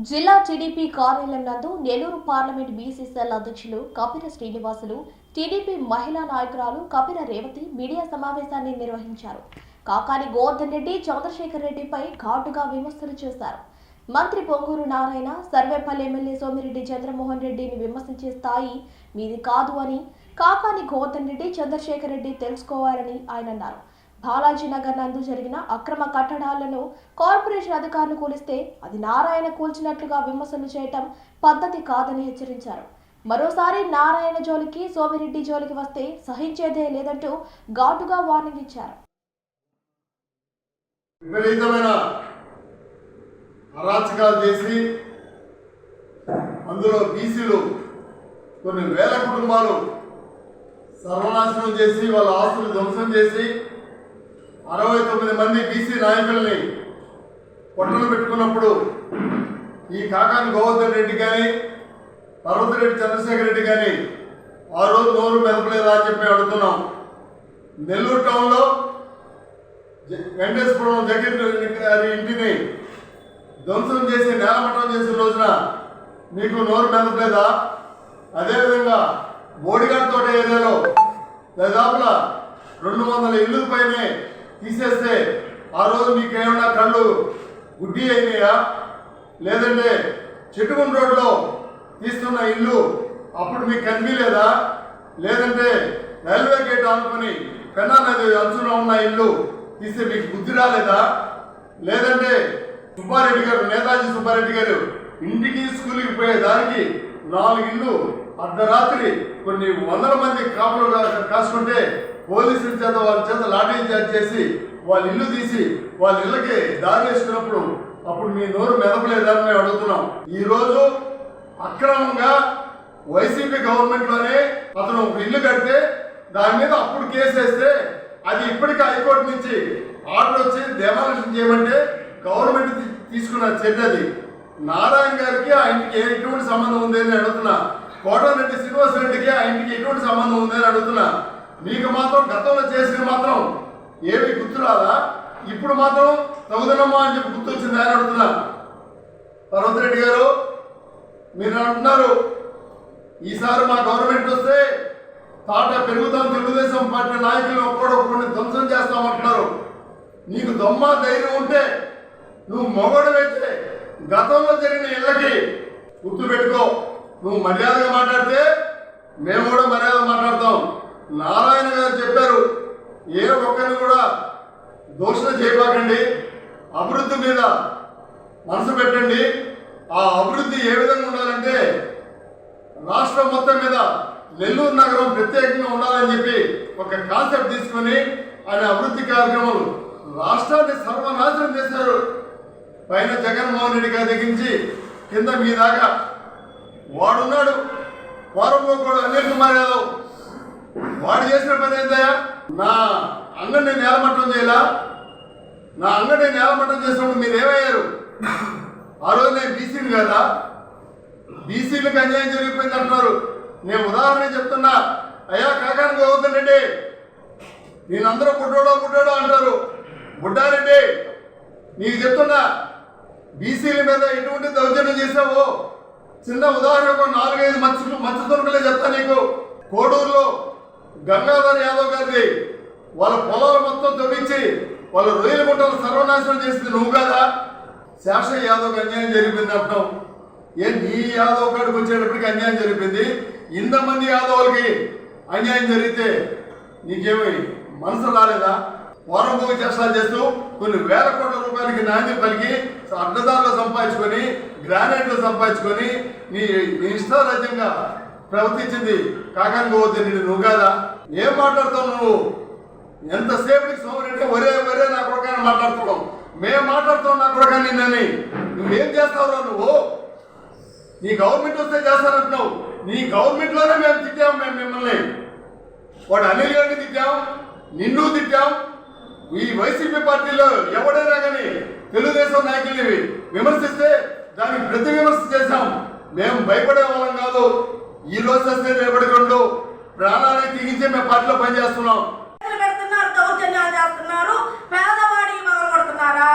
జిల్లా టీడీపీ కార్యాలయం నందు నెల్లూరు పార్లమెంట్ బీసీ సెల్ అధ్యక్షులు కపిర శ్రీనివాసులు, టీడీపీ మహిళా నాయకురాలు కపిర రేవతి మీడియా సమావేశాన్ని నిర్వహించారు. కాకాని గోవర్ధన్ రెడ్డి, చంద్రశేఖర్ రెడ్డిపై ఘాటుగా విమర్శలు చేశారు. మంత్రి పొంగూరు నారాయణ, సర్వేపల్లి ఎమ్మెల్యే సోమిరెడ్డి చంద్రమోహన్ రెడ్డిని విమర్శించే స్థాయి మీది కాదు అని కాకాని గోవర్ధన్ రెడ్డి, చంద్రశేఖర్ రెడ్డి తెలుసుకోవాలని ఆయన అన్నారు. బాలాజీనగర్ నందు జరిగిన అక్రమ కట్టడాలను కార్పొరేషన్ అధికారులు కూలిస్తే అది నారాయణ కూల్చినట్లుగా విమర్శలు చేయటం పద్ధతి కాదని హెచ్చరించారు. మరోసారి నారాయణ జోలికి, సోమిరెడ్డి జోలికి వస్తే సహించేదే లేదంటూ ఘాటుగా వార్నింగ్ ఇచ్చారు. విపరీతమైన అరాచకాలు చేసి అందులో బీసీలు కొన్ని వేల కుటుంబాలు సర్వనాశనం చేసి వాళ్ళ ఆస్తులు ధ్వంసం చేసి 69 మంది బీసీ నాయకుల్ని పొట్టలు పెట్టుకున్నప్పుడు ఈ కాకాని గోవర్ధన్ రెడ్డి కానీ, పర్వతిరెడ్డి చంద్రశేఖర్ రెడ్డి కానీ ఆ రోజు నోరు మెదపలేదా అని చెప్పి అడుగుతున్నాం. నెల్లూరు టౌన్లో వెంకటేశ్వరం గారి ఇంటిని ధ్వంసం చేసి నేలమట్టం చేసిన రోజున మీకు నోరు మెదపలేదా? అదేవిధంగా బోడిగాడ్ తోట ఏరియాలో దాదాపుగా 200 ఇళ్ళు పైనే తీసేస్తే ఆ రోజు మీకు ఏమన్నా కళ్ళు గుడ్డి అయినాయా? లేదంటే చెట్టుగుండ రోడ్లో తీస్తున్న ఇల్లు అప్పుడు మీకు కనిపించలేదా? లేదంటే రైల్వే గేట్ ఆనుకొని పెన్నా నది అంచులో ఉన్న ఇల్లు తీస్తే మీకు బుద్ధి రాలేదా? లేదంటే సుబ్బారెడ్డి గారు, నేతాజీ సుబ్బారెడ్డి గారు ఇంటికి స్కూల్కి పోయే దానికి 4 ఇళ్ళు అర్ధరాత్రి కొన్ని వందల మంది కాపులు కాసుకుంటే పోలీసుల చేత వాళ్ళ చేత లాఠీ చార్జ్ చేసి వాళ్ళ ఇల్లు తీసి వాళ్ళ ఇళ్ళకి దారి వేసుకున్నప్పుడు అప్పుడు మీ నోరు మెదపలేదని మేము అడుగుతున్నాం. ఈరోజు అక్రమంగా వైసీపీ గవర్నమెంట్లోనే అతను ఒక ఇల్లు కడితే దాని మీద అప్పుడు కేసు వేస్తే అది ఇప్పటికీ హైకోర్టు నుంచి ఆర్డర్ వచ్చి డెమాలిషన్ చేయమంటే గవర్నమెంట్ తీసుకున్న చర్యది. నారాయణ గారికి ఆ ఇంటికి ఎటువంటి సంబంధం ఉంది అని అడుగుతున్నా. కోటరెడ్డి శ్రీనివాసరెడ్డికి ఆ ఇంటికి ఎటువంటి సంబంధం ఉంది అని అడుగుతున్నా. మీకు మాత్రం గతంలో చేసిన మాత్రం ఏమి గుర్తురాదా? ఇప్పుడు మాత్రం తగుదనమ్మా అని చెప్పి గుర్తొచ్చింది అని అడుగుతున్నా. పర్వతిరెడ్డి గారు, మీరు అంటున్నారు ఈసారి మా గవర్నమెంట్ వస్తే తాట పెరుగుతాం, తెలుగుదేశం పార్టీ నాయకులను ఒక్కొక్కడిని ధ్వంసం చేస్తామంటున్నారు. నీకు దొమ్మ ధైర్యం ఉంటే నువ్వు మొగడవైతే గతంలో జరిగిన ఇళ్ళకి గుర్తు పెట్టుకో. నువ్వు మర్యాదగా మాట్లాడితే మేము కూడా మర్యాద మాట్లాడతాం. నారాయణ గారు చెప్పారు, ఏ ఒక్కరిని కూడా దోషణ చేయబాకండి, అభివృద్ధి మీద మనసు పెట్టండి. ఆ అభివృద్ధి ఏ విధంగా ఉండాలంటే రాష్ట్రం మొత్తం మీద నెల్లూరు నగరం ప్రత్యేకంగా ఉండాలని చెప్పి ఒక కాన్సెప్ట్ తీసుకొని ఆయన అభివృద్ధి కార్యక్రమాలు రాష్ట్రాన్ని సర్వనాశనం చేశారు. పైన జగన్మోహన్ రెడ్డి గారి దగ్గర నుంచి కింద మీ దాకా వాడున్నాడు. వారంలో కూడా అనిల్ కుమార్ యాదవ్ వాడు చేసిన పని ఏంటయ్యా? నా అంగడిని నేలమట్టం చేయాలా? నా అంగడిని నేలమట్టం చేసినప్పుడు మీరు ఏమయ్యారు? ఆ రోజు నేను బీసీలు కదా, బీసీలకు అన్యాయం జరిగిపోయింది అంటున్నారు. నేను ఉదాహరణ చెప్తున్నా. అయ్యా కాకాని గోవర్ధన్ రెడ్డి, నేనందరూ బుడ్డోడో అంటారు. బుడ్డారెడ్డి, నీకు చెప్తున్నా, బీసీల మీద ఎటువంటి దౌర్జన్యం చేసావో చిన్న ఉదాహరణకు 4-5 మత్స్య తునకలే చెప్తా నీకు. కోడూరులో గంగాధర్ యాదవ్ గారిది వాళ్ళ పొలాలు మొత్తం తవ్వించి వాళ్ళ రొయ్యల గుంటలు సర్వనాశనం చేసింది నువ్వు కదా. శాషయ్య యాదవ్కి అన్యాయం జరిగిపోయింది అంటావు. నీ యాదవ్ కాడికి వచ్చేటప్పటికి అన్యాయం జరిపింది. ఇంతమంది యాదవులకి అన్యాయం జరిగితే నీకేమి మనసు రాలేదా? వారంభోగ చేష్టాలు చేస్తూ కొన్ని వేల కోట్ల రూపాయలకి నాణ్యం పలికి అడ్డదారులు సంపాదించుకొని, గ్రానైట్లు సంపాదించుకొని నీ ఇష్టారాజ్యంగా ప్రవర్తించింది కాకాని గోవర్ధన్ రెడ్డి నువ్వు కాదా? ఏం మాట్లాడుతావు నువ్వు? ఎంతసేపటికి సోమిరెడ్డి ఒరే నా కొడుకు మాట్లాడుతున్నావు. మేము మాట్లాడుతావు నా కొడుకు నిన్నని. నువ్వేం చేస్తావురా నువ్వు? నీ గవర్నమెంట్ వస్తే చేస్తానంటున్నావు. నీ గవర్నమెంట్లోనే మేము తిట్టాము. మేము మిమ్మల్ని వాడు అనిల్ గారిని తిట్టాం, నిన్ను తిట్టాం. ఈ వైసీపీ పార్టీలో ఎవడైనా కానీ తెలుగుదేశం నాయకుల్ని విమర్శిస్తే దానికి ప్రతి విమర్శ చేశాం. మేము భయపడే వాళ్ళం కాదు. ఈ రోజు వస్తే రేపటి రెండు ప్రాణాన్ని తెగించి మేము పార్టీలో పనిచేస్తున్నాం. దౌర్జన్యాలు చేస్తున్నారు, పేదవాడికి మొదలు కొడుతున్నారా?